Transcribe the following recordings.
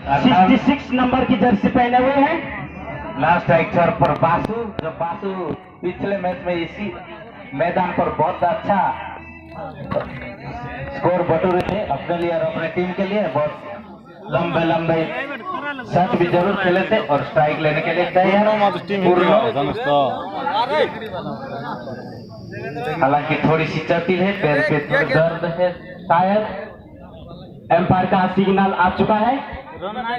66 number की Jersey पहने हुए हैं। लास्ट स्ट्राइकर पर बासु, जो बासु पिछले मैच में इसी मैदान पर बहुत अच्छा स्कोर बटोरे थे अपने लिए और अपने टीम के लिए। बहुत लंबे लंबे शॉट भी जरूर खेले थे और स्ट्राइक लेने के लिए तैयार। हालांकि थोड़ी सी जटिल है, पैर पे थोड़ा दर्द है शायद। एम्पायर का सिग्नल आ चुका है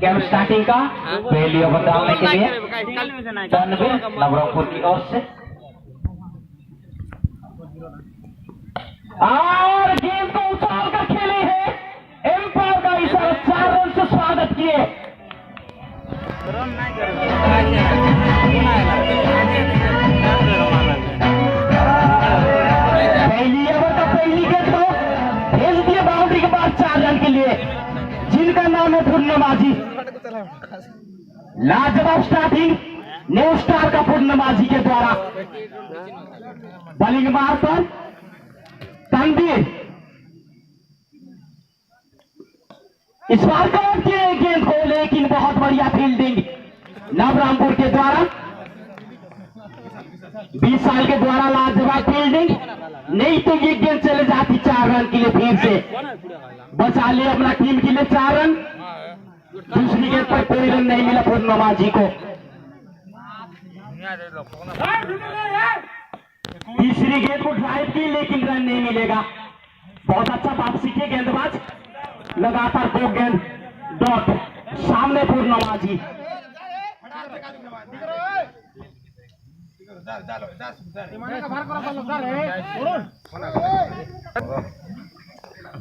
गेम स्टार्टिंग का। पहली ओवर डालने के लिए तनवीर नवरंगपुर की ओर से, और गेंद को उछाल कर खेले है। एम्पायर का इशारा 4 रन से स्वागत किए। पहली ओवर का पहली गेंद को भेज दिए बाउंड्री के बाद 4 रन के लिए, जिनका नाम है पूर्णमाजी। लाजवाब स्टार्टिंग न्यू स्टार का पूर्णमाजी के द्वारा। बॉलिंग मार पर तनवीर इस बार कवर किए गेंद को, लेकिन बहुत बढ़िया फील्डिंग नवरंगपुर के द्वारा। 20 साल के द्वारा लाजवाब फील्डिंग, नहीं तो ये गेंद चले जाती 4 रन के लिए। फिर से बचा लिया अपना टीम के लिए 4 रन। दूसरी गेंद पर कोई रन नहीं मिला पूर्णमाजी को। तीसरी गेंद को ड्राइव की, लेकिन रन नहीं मिलेगा। बहुत अच्छा वापसी किए गेंदबाज, लगातार 2 गेंद डॉट। सामने पूर्णमाजी,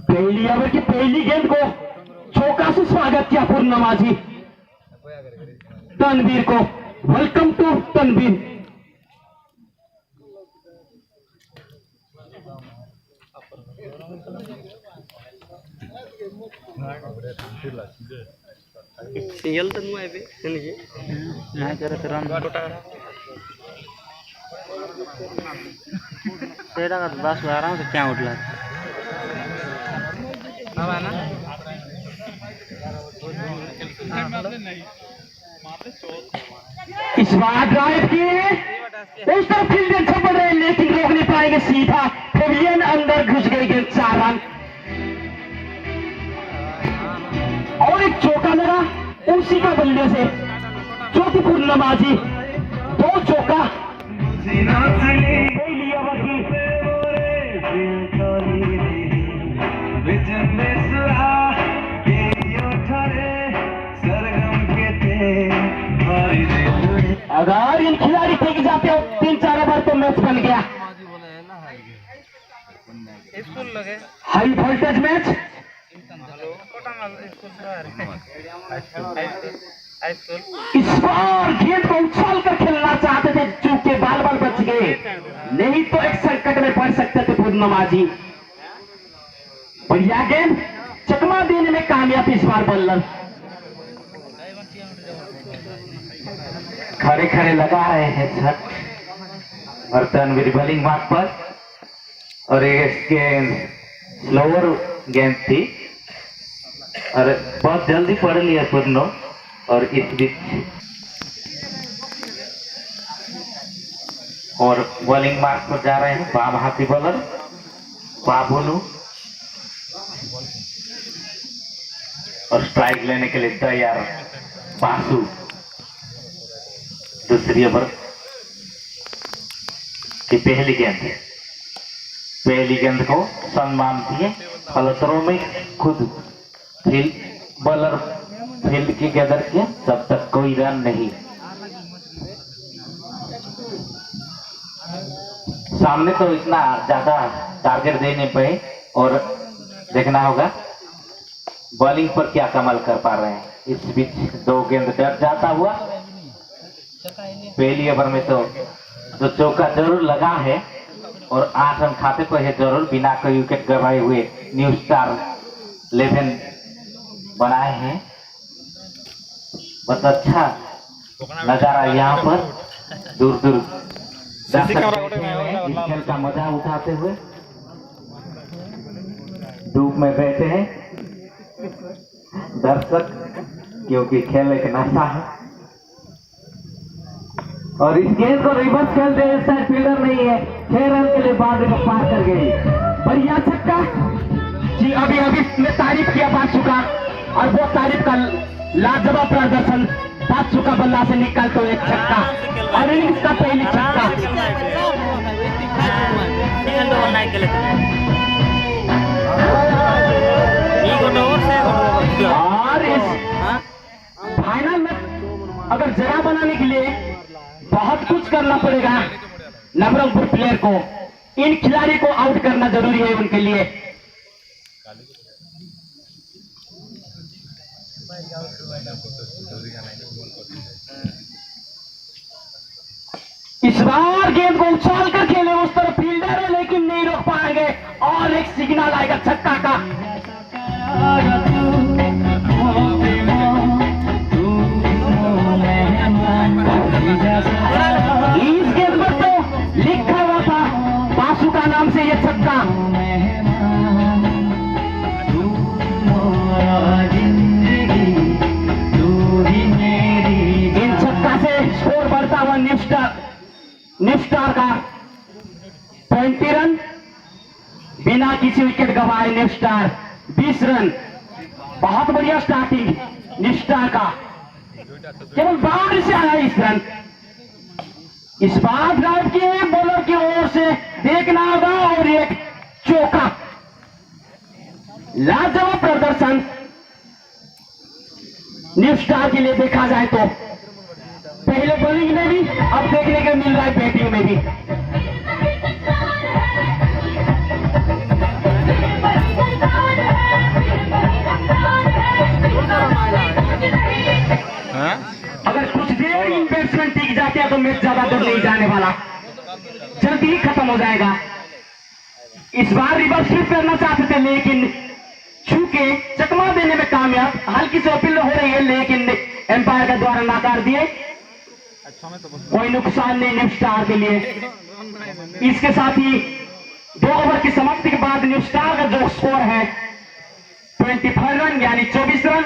पहली ओवर की पहली गेंद को चौका से स्वागत किया पूर्णमाजी। तनवीर को वेलकम टू तनवीर। सिंगल तो नहीं आए नहीं करे तो रन तेरा का बस आराम से क्या उठला ना इस बार ड्राइव किए, उस तरफ फील्ड अच्छा पड़ रहे हैं, लेकिन रोक नहीं पाएंगे। सीधा पेविलियन अंदर घुस गई गेंद, 4 रन। और एक चौका लगा उसी का बल्ले से, चौथी पूर्णमाजी 2 चौका। पहली ओवर की अगर इन खिलाड़ी फेंक जाते हो 3-4 ओवर तो मैच बन गया। High voltage match. इस बार गेंद को उछाल कर खेलना चाहते थे, चूंकि बाल बाल बच गए, नहीं तो एक संकट में पड़ सकते थे पूर्णमाजी। बढ़िया गेंद, चकमा देने में कामयाब इस बार बल्लर। खड़े खड़े लगा रहे हैं छठ और तनवीर बॉलिंग मार्क पर, और एक गेंद स्लोअर गेंद थी और बहुत जल्दी पढ़ लिया पूर्णो। और इस बीच और बॉलिंग मार्क पर जा रहे हैं बाम हाथी बॉलर बाबुलू, और स्ट्राइक लेने के लिए तैयार बासु। दूसरी ओवर की पहली गेंद है, पहली गेंद को सम्मान दिए फलतरों में खुद फील्ड बॉलर फील्ड की गदर किया, तब तक कोई रन नहीं। सामने तो इतना ज्यादा टारगेट दे नहीं पाए, और देखना होगा बॉलिंग पर क्या कमाल कर पा रहे हैं। इस बीच 2 गेंद डर जाता हुआ। पहली ओवर में तो चौका जरूर लगा है और 8 रन खाते पर है जरूर, बिना कोई विकेट गंवाए हुए न्यू स्टार 11 बनाए हैं। बहुत अच्छा नजारा यहाँ पर, दूर दूर दर्शक इस खेल का मजा उठाते हुए धूप में बैठे हैं दर्शक। क्योंकि खेल एक नशा है। और इस गेंद को रिवर्स खेलते हैं, शायद फील्डर नहीं है, 6 रन के लिए बाउंड्री को पार कर गई। बढ़िया छक्का जी, अभी अभी मैं तारीफ किया बासु का, और वो तारीफ का लाजवाब प्रदर्शन। बासु का बल्ला से निकल तो एक छक्का, और इनिंग्स का पहली छक्का। और इस फाइनल में अगर जगह बनाने के लिए बहुत कुछ करना पड़ेगा नवरंगपुर प्लेयर को। इन खिलाड़ी को आउट करना जरूरी है उनके लिए। इस बार गेंद को उछाल कर खेले उस तरफ फील्डर है, लेकिन नहीं रोक पाएंगे, और एक सिग्नल आएगा छक्का का। इस गेंद पर तो लिखा हुआ था बासु का नाम से ये छक्का। इन छक्का से स्कोर बढ़ता हुआ न्यू स्टार का 20 रन, बिना किसी विकेट गंवाए न्यू स्टार 20 रन। बहुत बढ़िया स्टार्टिंग न्यू स्टार का, केवल बाउंड्री से आया इस रन। इस बार ड्राइव किए बॉलर की ओर से, देखना होगा, और एक चौका। लाजवाब प्रदर्शन न्यू स्टार के लिए देखा जाए तो, पहले बॉलिंग में भी, अब देखने को मिल रहा है बैटिंग में भी। अगर कुछ देर इन बैट्समैन टिक जाते हैं तो मैच ज्यादा दूर नहीं जाने वाला, जल्दी ही खत्म हो जाएगा। इस बार रिवर्स स्वीप करना चाहते थे, लेकिन छूके चकमा देने में कामयाब। हल्की से अपील हो रही है, लेकिन एम्पायर के द्वारा नकार दिए। कोई नुकसान नहीं न्यू स्टार के लिए। इसके साथ ही 2 ओवर की समाप्ति के बाद न्यू स्टार का जो स्कोर है 25 रन, यानी 24 रन,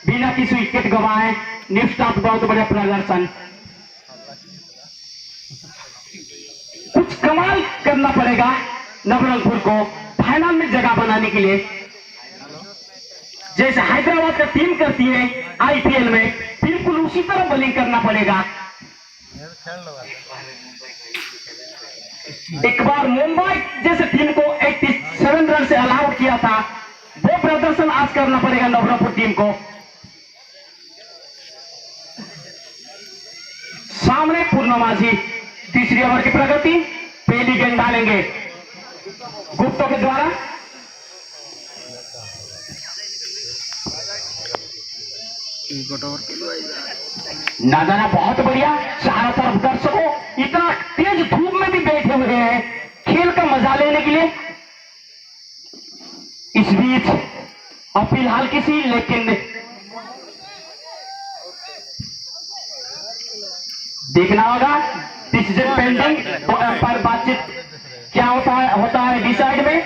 बिना किसी विकेट गंवाए। न्यू स्टार का बहुत बढ़िया प्रदर्शन। कुछ कमाल करना पड़ेगा नवरंगपुर को फाइनल में जगह बनाने के लिए, जैसे हैदराबाद का टीम करती है आईपीएल में, बिल्कुल उसी तरह बॉलिंग करना पड़ेगा। एक बार मुंबई जैसे टीम को 87 रन से ऑल आउट किया था, वो प्रदर्शन आज करना पड़ेगा नवरंगपुर टीम को। सामने पूर्णमासी, तीसरी ओवर की प्रगति, पहली गेंद डालेंगे गुप्तों के द्वारा। नजारा बहुत बढ़िया, चारों तरफ दर्शकों इतना तेज धूप में भी बैठे हुए हैं खेल का मजा लेने के लिए। इस बीच अब फिलहाल किसी, लेकिन देखना होगा डिसीजन पेंडिंग पर बातचीत क्या होता है डिसाइड में।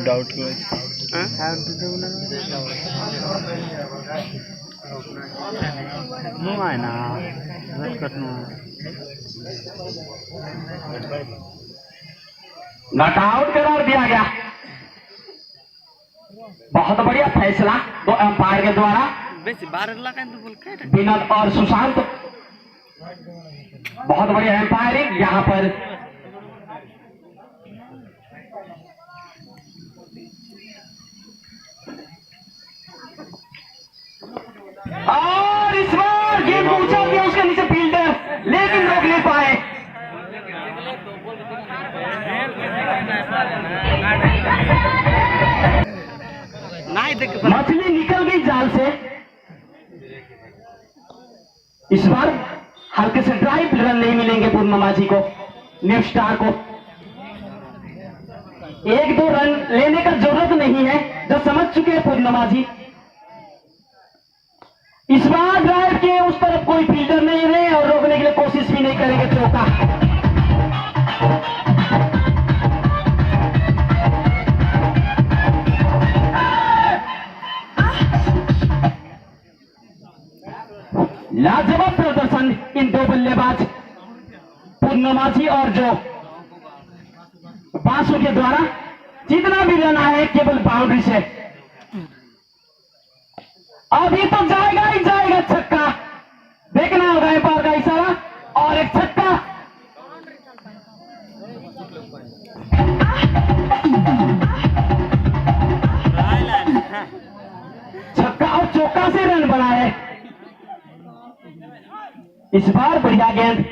डाउट है ना, नॉट आउट करार दिया गया। बहुत बढ़िया फैसला तो एम्पायर के द्वारा। विनोद और सुशांत, बहुत बढ़िया एम्पायरिंग यहां पर। और इस बार गेंद को उछाल दिया उसके नीचे फील्डर, लेकिन रोक नहीं पाए। मछली निकल गई जाल से। इस बार हल्के से ड्राइव रन नहीं मिलेंगे पूर्णमासी को, न्यू स्टार को। 1-2 रन लेने का जरूरत नहीं है, जो समझ चुके हैं पूर्णमासी। इस बार ड्राइव के उस तरफ कोई फील्डर नहीं रहे और रोकने के लिए कोशिश नहीं करेंगे चौका। लाजवाब प्रदर्शन इन दो बल्लेबाज पूर्णमासी और जो बासु के द्वारा। जितना भी रन आए केवल बाउंड्री से। अभी तो जाएगा ही जाएगा छक्का। देखना होगा एम्पायर का इशारा और एक छक्का। छक्का और चौका से रन बना है। इस बार बढ़िया गेंद